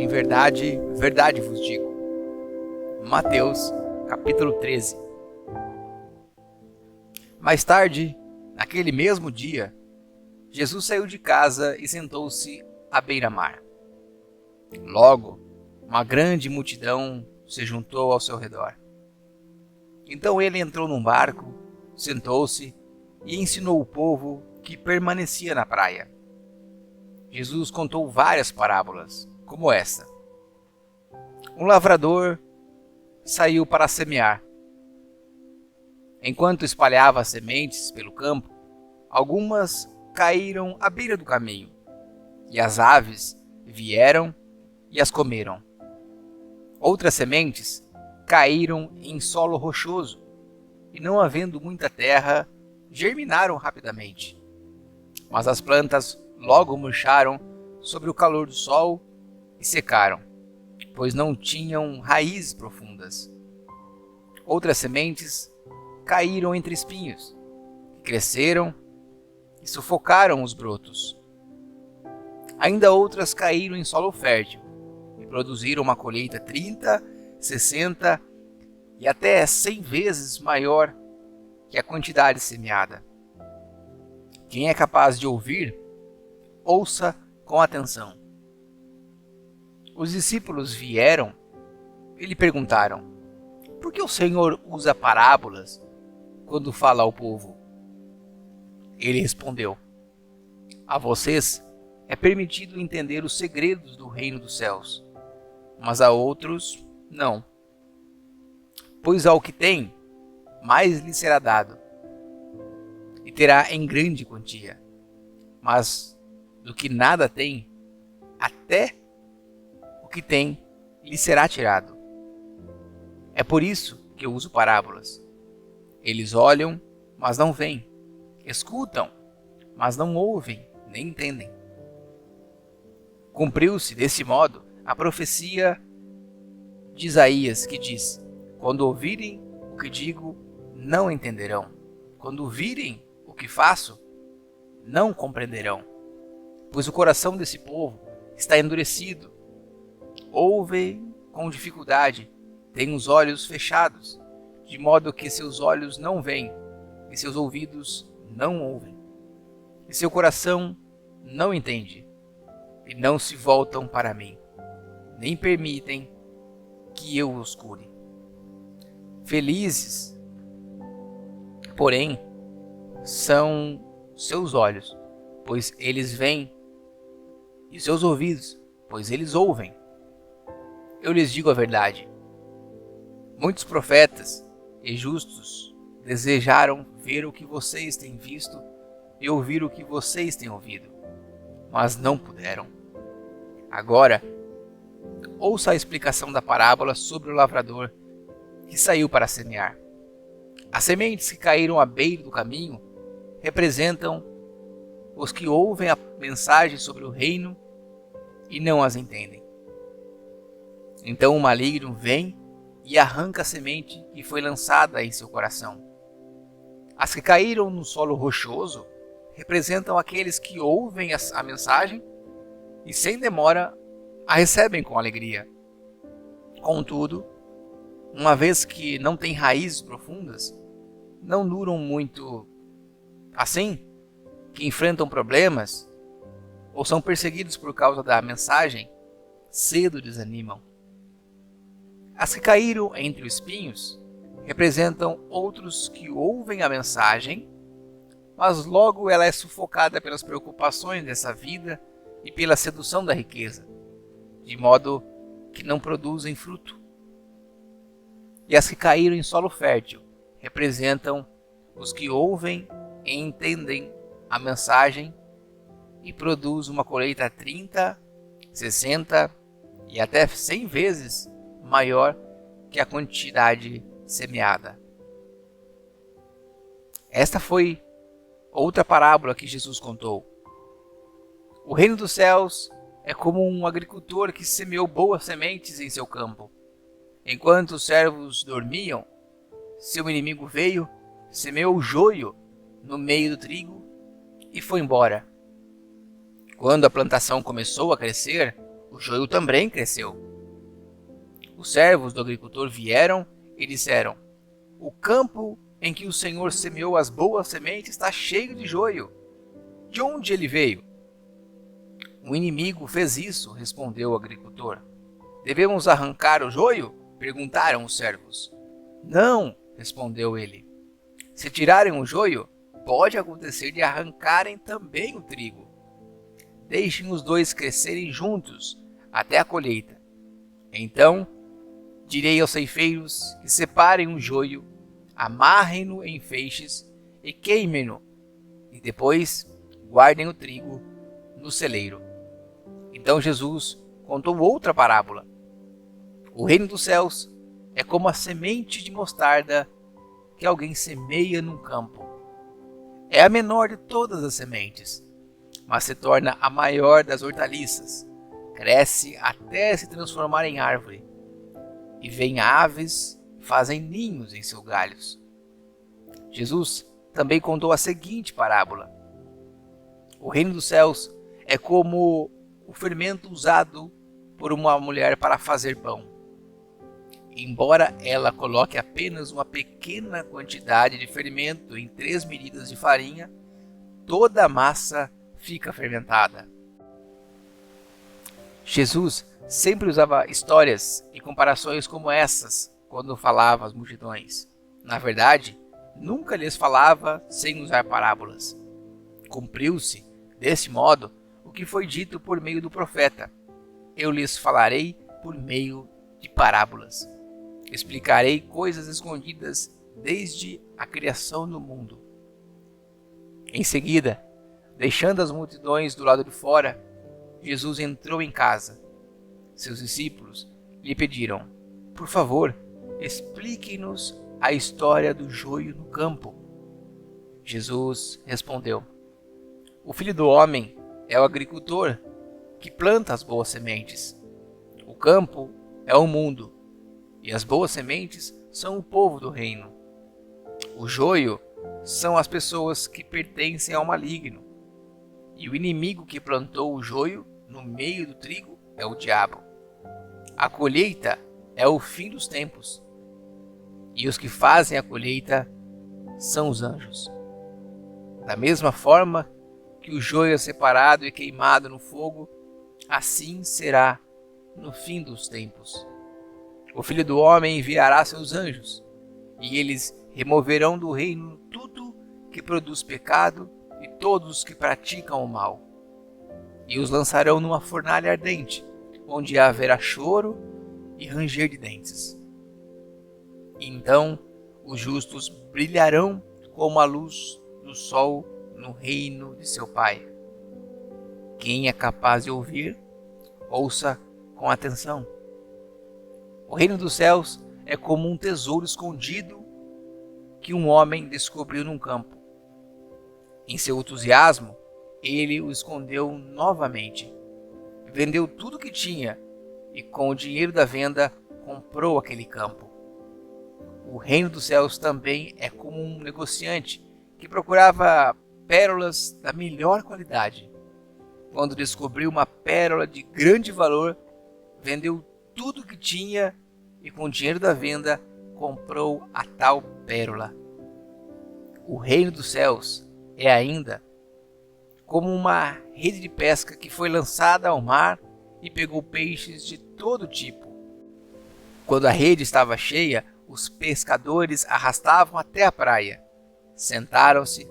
Em verdade, verdade vos digo. Mateus, capítulo 13. Mais tarde, naquele mesmo dia, Jesus saiu de casa e sentou-se à beira-mar. Logo, uma grande multidão se juntou ao seu redor. Então ele entrou num barco, sentou-se e ensinou o povo que permanecia na praia. Jesus contou várias parábolas, como esta. Um lavrador saiu para semear. Enquanto espalhava as sementes pelo campo, algumas caíram à beira do caminho, e as aves vieram e as comeram. Outras sementes caíram em solo rochoso, e não havendo muita terra, germinaram rapidamente. Mas as plantas logo murcharam sob o calor do sol e secaram, pois não tinham raízes profundas. Outras sementes caíram entre espinhos, que cresceram e sufocaram os brotos. Ainda outras caíram em solo fértil e produziram uma colheita 30, 60 e até 100 vezes maior que a quantidade semeada. Quem é capaz de ouvir, ouça com atenção. Os discípulos vieram e lhe perguntaram: por que o Senhor usa parábolas quando fala ao povo? Ele respondeu: a vocês é permitido entender os segredos do reino dos céus, mas a outros não. Pois ao que tem, mais lhe será dado, e terá em grande quantia. Mas do que nada tem, até o que tem lhe será tirado. É por isso que eu uso parábolas. Eles olham, mas não veem. Escutam, mas não ouvem, nem entendem. Cumpriu-se, desse modo, a profecia de Isaías, que diz: quando ouvirem o que digo, não entenderão. Quando ouvirem o que faço, não compreenderão. Pois o coração desse povo está endurecido. Ouvem com dificuldade, têm os olhos fechados, de modo que seus olhos não veem, e seus ouvidos não ouvem, e seu coração não entende, e não se voltam para mim, nem permitem que eu os cure. Felizes, porém, são seus olhos, pois eles veem, e seus ouvidos, pois eles ouvem. Eu lhes digo a verdade. Muitos profetas e justos desejaram ver o que vocês têm visto e ouvir o que vocês têm ouvido, mas não puderam. Agora, ouça a explicação da parábola sobre o lavrador que saiu para semear. As sementes que caíram à beira do caminho representam os que ouvem a mensagem sobre o reino e não as entendem. Então o maligno vem e arranca a semente que foi lançada em seu coração. As que caíram no solo rochoso representam aqueles que ouvem a mensagem e sem demora a recebem com alegria. Contudo, uma vez que não têm raízes profundas, não duram muito. Assim, que enfrentam problemas ou são perseguidos por causa da mensagem, cedo desanimam. As que caíram entre os espinhos representam outros que ouvem a mensagem, mas logo ela é sufocada pelas preocupações dessa vida e pela sedução da riqueza, de modo que não produzem fruto. E as que caíram em solo fértil representam os que ouvem e entendem a mensagem e produzem uma colheita 30, 60 e até 100 vezes maior que a quantidade semeada. Esta foi outra parábola que Jesus contou. O reino dos céus é como um agricultor que semeou boas sementes em seu campo. Enquanto os servos dormiam, seu inimigo veio, semeou o joio no meio do trigo e foi embora. Quando a plantação começou a crescer, o joio também cresceu. Os servos do agricultor vieram e disseram: o campo em que o Senhor semeou as boas sementes está cheio de joio. De onde ele veio? O inimigo fez isso, respondeu o agricultor. Devemos arrancar o joio? Perguntaram os servos. Não, respondeu ele. Se tirarem o joio, pode acontecer de arrancarem também o trigo. Deixem os dois crescerem juntos até a colheita. Então, direi aos ceifeiros que separem o joio, amarrem-no em feixes e queimem-no, e depois guardem o trigo no celeiro. Então Jesus contou outra parábola. O reino dos céus é como a semente de mostarda que alguém semeia num campo. É a menor de todas as sementes, mas se torna a maior das hortaliças. Cresce até se transformar em árvore. E vêm aves e fazem ninhos em seus galhos. Jesus também contou a seguinte parábola. O reino dos céus é como o fermento usado por uma mulher para fazer pão. Embora ela coloque apenas uma pequena quantidade de fermento em 3 medidas de farinha, toda a massa fica fermentada. Jesus sempre usava histórias e comparações como essas quando falava às multidões. Na verdade, nunca lhes falava sem usar parábolas. Cumpriu-se, desse modo, o que foi dito por meio do profeta. Eu lhes falarei por meio de parábolas. Explicarei coisas escondidas desde a criação do mundo. Em seguida, deixando as multidões do lado de fora, Jesus entrou em casa. Seus discípulos lhe pediram: por favor, explique-nos a história do joio no campo. Jesus respondeu: o filho do homem é o agricultor que planta as boas sementes. O campo é o mundo, e as boas sementes são o povo do reino. O joio são as pessoas que pertencem ao maligno, e o inimigo que plantou o joio no meio do trigo é o diabo. A colheita é o fim dos tempos, e os que fazem a colheita são os anjos. Da mesma forma que o joio é separado e queimado no fogo, assim será no fim dos tempos. O Filho do Homem enviará seus anjos, e eles removerão do reino tudo que produz pecado e todos os que praticam o mal, e os lançarão numa fornalha ardente, onde haverá choro e ranger de dentes. Então os justos brilharão como a luz do sol no reino de seu Pai. Quem é capaz de ouvir, ouça com atenção. O reino dos céus é como um tesouro escondido que um homem descobriu num campo. Em seu entusiasmo, ele o escondeu novamente. Vendeu tudo que tinha e, com o dinheiro da venda, comprou aquele campo. O reino dos céus também é como um negociante que procurava pérolas da melhor qualidade. Quando descobriu uma pérola de grande valor, vendeu tudo que tinha e, com o dinheiro da venda, comprou a tal pérola. O reino dos céus é ainda como uma rede de pesca que foi lançada ao mar e pegou peixes de todo tipo. Quando a rede estava cheia, os pescadores arrastavam até a praia. Sentaram-se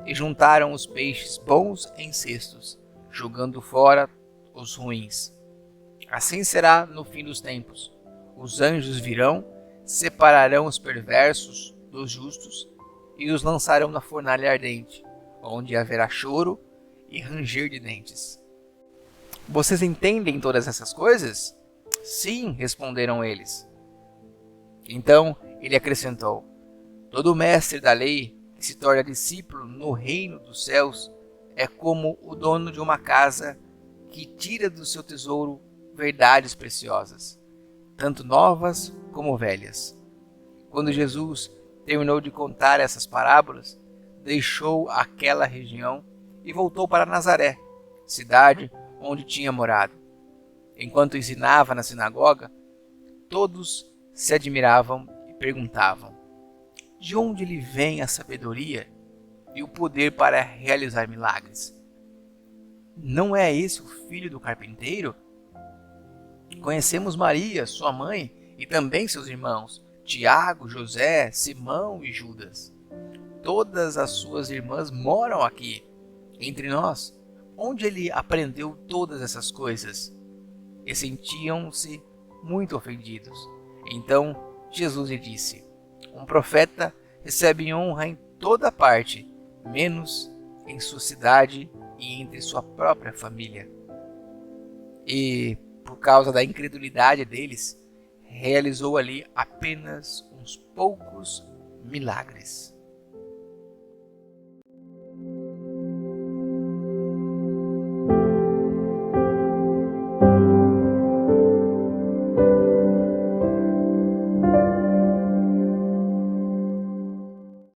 e juntaram os peixes bons em cestos, jogando fora os ruins. Assim será no fim dos tempos. Os anjos virão, separarão os perversos dos justos e os lançarão na fornalha ardente, onde haverá choro e ranger de dentes. Vocês entendem todas essas coisas? Sim, responderam eles. Então ele acrescentou: todo mestre da lei que se torna discípulo no reino dos céus é como o dono de uma casa que tira do seu tesouro verdades preciosas, tanto novas como velhas. Quando Jesus terminou de contar essas parábolas, deixou aquela região e voltou para Nazaré, cidade onde tinha morado. Enquanto ensinava na sinagoga, todos se admiravam e perguntavam: de onde lhe vem a sabedoria e o poder para realizar milagres? Não é esse o filho do carpinteiro? Conhecemos Maria, sua mãe, e também seus irmãos, Tiago, José, Simão e Judas. Todas as suas irmãs moram aqui, entre nós. Onde ele aprendeu todas essas coisas? E sentiam-se muito ofendidos. Então Jesus lhe disse: um profeta recebe honra em toda parte, menos em sua cidade e entre sua própria família. E, por causa da incredulidade deles, realizou ali apenas uns poucos milagres.